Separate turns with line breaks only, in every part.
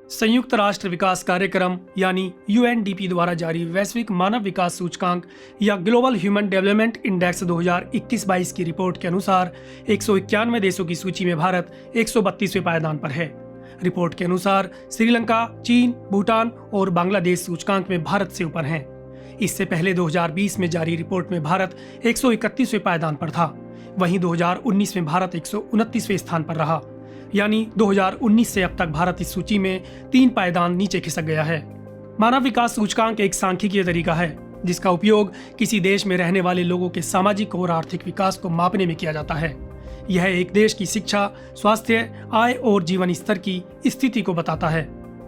संयुक्त राष्ट्र विकास कार्यक्रम यानी यूएनडीपी द्वारा जारी वैश्विक मानव विकास सूचकांक या ग्लोबल ह्यूमन डेवलपमेंट इंडेक्स 2021-22 की रिपोर्ट के अनुसार 191 देशों की सूची में भारत 132वें पायदान पर है। रिपोर्ट के अनुसार श्रीलंका, चीन, भूटान और बांग्लादेश सूचकांक में भारत से ऊपर हैं। इससे पहले 2020 में जारी रिपोर्ट में भारत 131वें पायदान पर था। वहीं 2019 में भारत 129वें स्थान पर रहा, यानी 2019 से अब तक भारत इस सूची में 3 पायदान नीचे खिसक गया है। मानव विकास सूचकांक एक सांख्यिकीय तरीका है जिसका उपयोग किसी देश में रहने वाले लोगों के सामाजिक और आर्थिक विकास को मापने में किया जाता है। यह एक देश की शिक्षा, स्वास्थ्य, आय और जीवन स्तर की स्थिति को बताता है।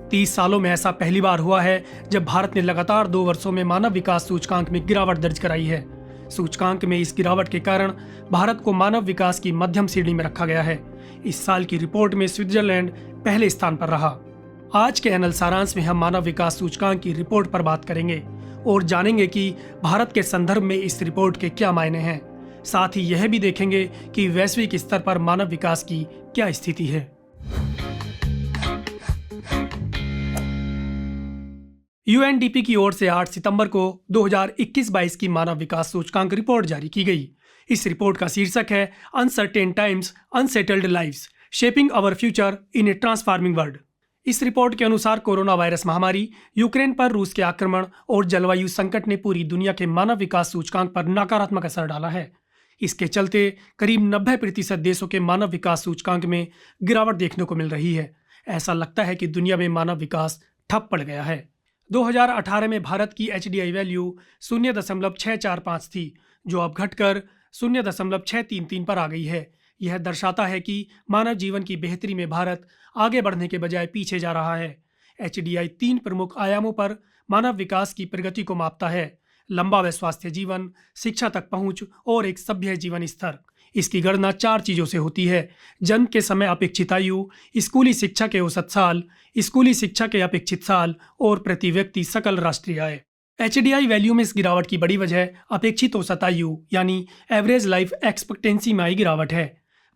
30 सालों में ऐसा पहली बार हुआ है जब भारत ने लगातार 2 वर्षों में मानव विकास सूचकांक में गिरावट दर्ज कराई है। सूचकांक में इस गिरावट के कारण भारत को मानव विकास की मध्यम श्रेणी में रखा गया है। इस साल की रिपोर्ट में स्विट्जरलैंड पहले स्थान पर रहा। आज के एनएल सारांश में हम मानव विकास सूचकांक की रिपोर्ट पर बात करेंगे और जानेंगे कि भारत के संदर्भ में इस रिपोर्ट के क्या मायने हैं। साथ ही यह भी देखेंगे कि वैश्विक स्तर पर मानव विकास की क्या स्थिति है। यूएनडीपी की ओर से 8 सितंबर को 2021-22 की मानव विकास सूचकांक रिपोर्ट जारी की गई। इस रिपोर्ट का शीर्षक है uncertain times, unsettled lives, shaping our future in a transforming world. इस रिपोर्ट के अनुसार कोरोना वायरस महामारी, यूक्रेन पर रूस के आक्रमण और जलवायु संकट ने पूरी दुनिया के मानव विकास सूचकांक पर नकारात्मक असर डाला है। इसके चलते करीब 90% देशों के मानव विकास सूचकांक में गिरावट देखने को मिल रही है। ऐसा लगता है कि दुनिया में मानव विकास ठप पड़ गया है। 2018 में भारत की HDI वैल्यू 0.645 थी, जो अब घटकर 0.633 पर आ गई है। यह दर्शाता है कि मानव जीवन की बेहतरी में भारत आगे बढ़ने के बजाय पीछे जा रहा है। HDI 3 प्रमुख आयामों पर मानव विकास की प्रगति को मापता है: लंबा व स्वास्थ्य जीवन, शिक्षा तक पहुंच और एक सभ्य जीवन स्तर। इसकी गणना 4 चीजों से होती है: जन्म के समय अपेक्षित आयु, स्कूली शिक्षा के औसत साल, स्कूली शिक्षा के अपेक्षित साल और प्रति व्यक्ति सकल राष्ट्रीय आय। HDI वैल्यू में इस गिरावट की बड़ी वजह अपेक्षित औसत आयु यानी एवरेज लाइफ एक्सपेक्टेंसी में आई गिरावट है।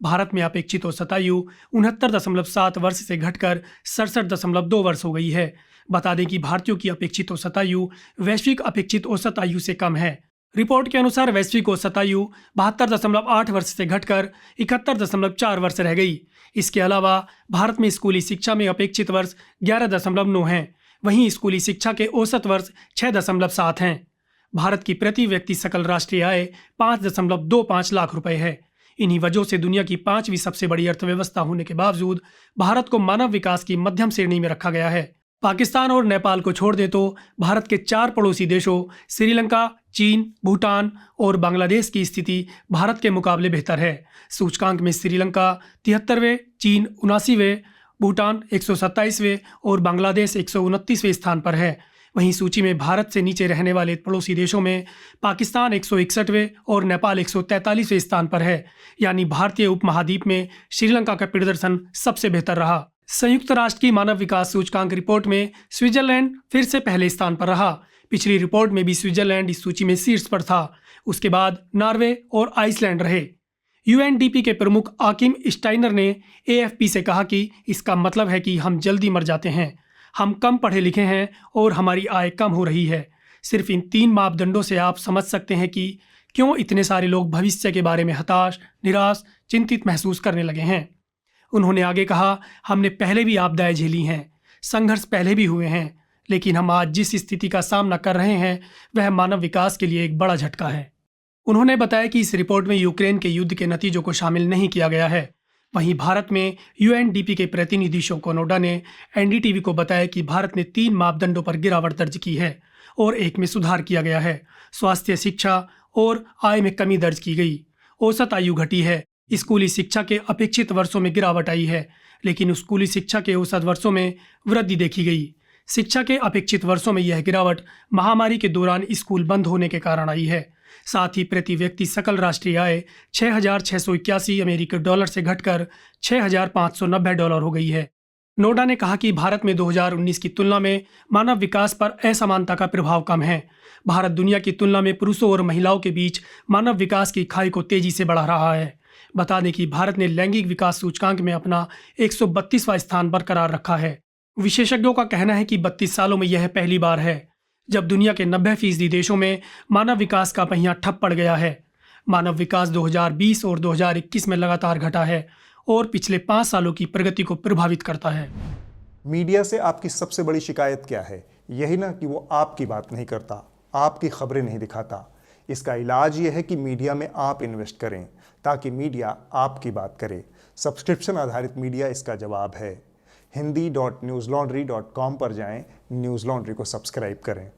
भारत में अपेक्षित औसत आयु 69.7 वर्ष से घटकर 67.2 वर्ष हो गई है। बता दें कि भारतीयों की अपेक्षित औसत आयु वैश्विक अपेक्षित औसत आयु से कम है। रिपोर्ट के अनुसार वैश्विक औसत आयु 72.8 वर्ष से घटकर 71.4 वर्ष रह गई। इसके अलावा भारत में स्कूली शिक्षा में अपेक्षित वर्ष 11.9 हैं, वहीं स्कूली शिक्षा के औसत वर्ष 6.7 हैं। भारत की प्रति व्यक्ति सकल राष्ट्रीय आय 5.25 लाख रुपए है। इन्हीं वजहों से दुनिया की 5वीं सबसे बड़ी अर्थव्यवस्था होने के बावजूद भारत को मानव विकास की मध्यम श्रेणी में रखा गया है। पाकिस्तान और नेपाल को छोड़ दें तो भारत के 4 पड़ोसी देशों श्रीलंका, चीन, भूटान और बांग्लादेश की स्थिति भारत के मुकाबले बेहतर है। सूचकांक में श्रीलंका 73वें, चीन 79वें, भूटान 127वें और बांग्लादेश 129वें स्थान पर है। वहीं सूची में भारत से नीचे रहने वाले पड़ोसी देशों में पाकिस्तान 161वें और नेपाल 143वें स्थान पर है, यानी भारतीय उपमहाद्वीप में श्रीलंका का प्रदर्शन सबसे बेहतर रहा। संयुक्त राष्ट्र की मानव विकास सूचकांक रिपोर्ट में स्विट्जरलैंड फिर से पहले स्थान पर रहा। पिछली रिपोर्ट में भी स्विट्जरलैंड इस सूची में शीर्ष पर था। उसके बाद नॉर्वे और आइसलैंड रहे। यूएनडीपी के प्रमुख आकिम स्टाइनर ने AFP से कहा कि इसका मतलब है कि हम जल्दी मर जाते हैं, हम कम पढ़े लिखे हैं और हमारी आय कम हो रही है। सिर्फ इन 3 मापदंडों से आप समझ सकते हैं कि क्यों इतने सारे लोग भविष्य के बारे में हताश, निराश, चिंतित महसूस करने लगे हैं। उन्होंने आगे कहा, हमने पहले भी आपदाएं झेली हैं, संघर्ष पहले भी हुए हैं, लेकिन हम आज जिस स्थिति का सामना कर रहे हैं वह मानव विकास के लिए एक बड़ा झटका है। उन्होंने बताया कि इस रिपोर्ट में यूक्रेन के युद्ध के नतीजों को शामिल नहीं किया गया है। वहीं भारत में यूएनडीपी के प्रतिनिधि शोको नोडा ने NDTV को बताया कि भारत ने 3 मापदंडों पर गिरावट दर्ज की है और एक में सुधार किया गया है। स्वास्थ्य, शिक्षा और आय में कमी दर्ज की गई। औसत आयु घटी है। स्कूली शिक्षा के अपेक्षित वर्षों में गिरावट आई है, लेकिन स्कूली शिक्षा के औसत वर्षों में वृद्धि देखी गई। शिक्षा के अपेक्षित वर्षों में यह गिरावट महामारी के दौरान स्कूल बंद होने के कारण आई है। साथ ही प्रति व्यक्ति सकल राष्ट्रीय आय $6,681 से घटकर $6,590 हो गई है। नोडा ने कहा कि भारत में 2019 की तुलना में मानव विकास पर असमानता का प्रभाव कम है। भारत दुनिया की तुलना में पुरुषों और महिलाओं के बीच मानव विकास की खाई को तेजी से बढ़ा रहा है। बता दें कि भारत ने लैंगिक विकास सूचकांक में अपना 132वां स्थान बरकरार रखा है। विशेषज्ञों का कहना है कि 32 सालों में यह पहली बार है जब दुनिया के 90% देशों में मानव विकास का पहिया ठप पड़ गया है। मानव विकास 2020 और 2021 में लगातार घटा है और पिछले 5 सालों की प्रगति को प्रभावित करता है।
मीडिया से आपकी सबसे बड़ी शिकायत क्या है? यही ना कि वो आपकी बात नहीं करता, आपकी खबरें नहीं दिखाता। इसका इलाज ये है कि मीडिया में आप इन्वेस्ट करें ताकि मीडिया आपकी बात करे। सब्सक्रिप्शन आधारित मीडिया इसका जवाब है। hindi.newslaundry.com पर जाएं, न्यूज़ लॉन्ड्री को सब्सक्राइब करें।